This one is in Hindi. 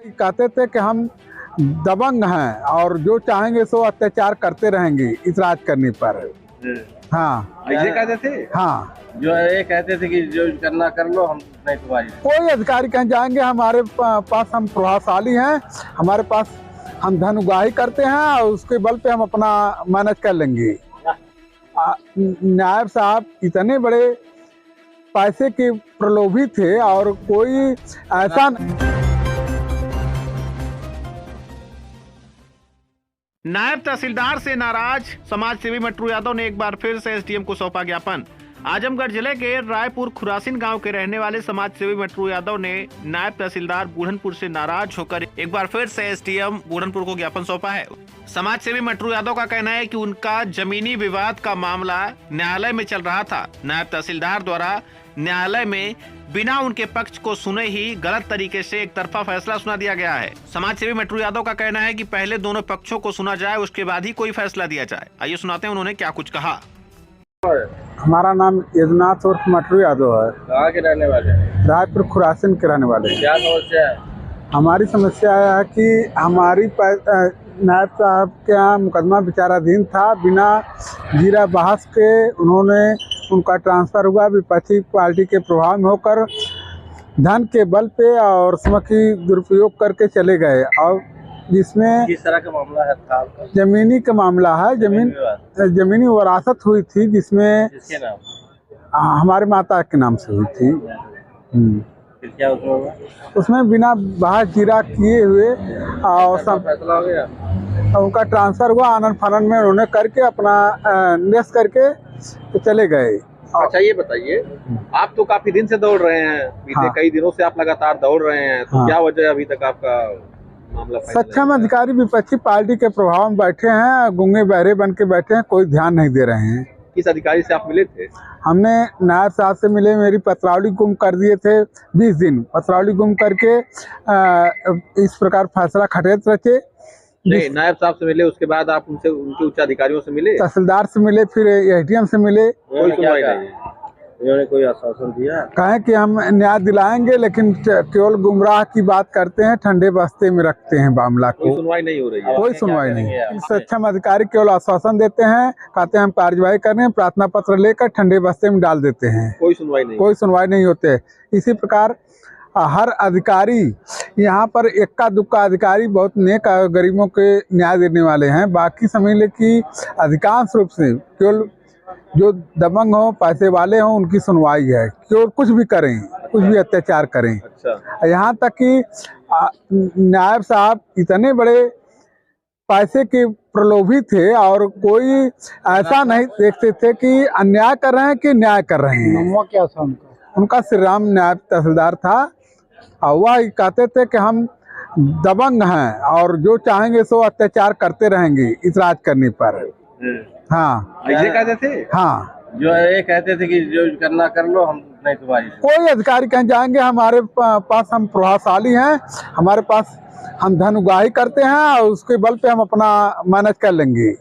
कहते थे कि हम दबंग हैं और जो चाहेंगे सो अत्याचार करते रहेंगे इस राज करने पर। हाँ, ऐसे कहते थे। हाँ, जो ये कहते थे कि जो करना कर लो, हम नहीं तुम्हारी। कोई अधिकारी कहीं जाएंगे हमारे पास हम प्रभावशाली हैं, हमारे पास हम धन उगाही करते हैं और उसके बल पे हम अपना मैनेज कर लेंगे। नायब साहब इतने बड़े पैसे के प्रलोभी थे और कोई ऐसा नायब तहसीलदार से नाराज समाज सेवी मट्टू यादव ने एक बार फिर से एसडीएम को सौंपा ज्ञापन। आजमगढ़ जिले के रायपुर खुरासिन गांव के रहने वाले समाज सेवी मट्टू यादव ने नायब तहसीलदार बूढ़नपुर से नाराज होकर एक बार फिर से एसडीएम बूढ़नपुर को ज्ञापन सौंपा है। समाज सेवी मट्टू यादव का कहना है कि उनका जमीनी विवाद का मामला न्यायालय में चल रहा था। नायब तहसीलदार द्वारा न्यायालय में बिना उनके पक्ष को सुने ही गलत तरीके से एक तरफा फैसला सुना दिया गया है। समाज सेवी मट्टू यादव का कहना है कि पहले दोनों पक्षों को सुना जाए, उसके बाद ही कोई फैसला दिया जाए। आइए सुनाते हैं उन्होंने क्या कुछ कहा। हमारा नाम यदुनाथ उर्फ मट्टू यादव है। कहाँ के रहने वाले हैं? रायपुर खुरासिन के रहने वाले हैं। क्या समस्या है? हमारी समस्या यह है कि हमारी नायब साहब के यहाँ मुकदमा विचाराधीन था। बिना जीरा बहस के उन्होंने उनका ट्रांसफ़र हुआ विपक्षी पार्टी के प्रभाव में होकर धन के बल पे और समय की दुरुपयोग करके चले गए। और जिसमें किस तरह का मामला है था आपका? जमीनी का मामला है। जमीनी वरासत हुई थी जिसमें किसके नाम? हमारे माता के नाम से हुई थी। फिर क्या उसमें हुआ? उसमें बिना बहस जीरा किए हुए और सब फैसला हो गया। उनका ट्रांसफ़र हुआ आनंद फानन में उन्होंने करके अपना निवेश करके तो चले गए। अच्छा ये बताइए, आप तो काफी दिन से दौड़ रहे हैं, बीते हाँ। कई दिनों से आप लगातार दौड़ रहे हैं, तो हाँ। क्या वजह अभी तक आपका मामला सक्षम अधिकारी विपक्षी पार्टी के प्रभाव में बैठे हैं, गूंगे बहरे बन के बैठे हैं, कोई ध्यान नहीं दे रहे हैं। किस अधिकारी से आप मिले थे? हमने नायब साहब से मिले। मेरी पत्रावली गुम कर दिए थे 20 दिन। पत्रावली गुम करके इस प्रकार फैसला खटेत रखे। नहीं, नायब साहब से मिले, उसके बाद आप उनसे उनके उच्च अधिकारियों से मिले? तहसीलदार से मिले, फिर एसडीएम से मिले। कोई सुनवाई नहीं। उन्होंने कोई आश्वासन दिया? कहें कि हम न्याय दिलाएंगे, लेकिन केवल गुमराह की बात करते हैं, ठंडे बस्ते में रखते हैं मामला को। कोई सुनवाई नहीं हो रही है? कोई सुनवाई नहीं। सक्षम अधिकारी केवल आश्वासन देते हैं, कहते हैं हम कार्यवाही कर रहे हैं, प्रार्थना पत्र लेकर ठंडे बस्ते में डाल देते हैं। कोई सुनवाई नहीं। कोई सुनवाई नहीं होते। इसी प्रकार हर अधिकारी यहाँ पर इक्का दुक्का अधिकारी बहुत नेक गरीबों के न्याय देने वाले हैं। बाकी समझ ले कि अधिकांश रूप से केवल जो दबंग हो, पैसे वाले हों, उनकी सुनवाई है। केवल कुछ भी करें, कुछ भी अत्याचार करें। अच्छा। यहाँ तक कि नायब साहब इतने बड़े पैसे के प्रलोभी थे और कोई ऐसा नहीं देखते थे कि अन्याय कर रहे हैं कि न्याय कर रहे हैं। क्या था उनका श्री राम नायब तहसीलदार था और वह कहते थे कि हम दबंग हैं और जो चाहेंगे सो अत्याचार करते रहेंगे इस राज करने पर। हाँ, ऐसे कहते थे। हाँ, जो ये कहते थे कि जो करना कर लो, हम नहीं तुम्हारी। कोई अधिकारी कहीं जाएंगे हमारे पास हम प्रभावशाली हैं, हमारे पास हम धन उगाही करते हैं और उसके बल पे हम अपना मैनेज कर लेंगे।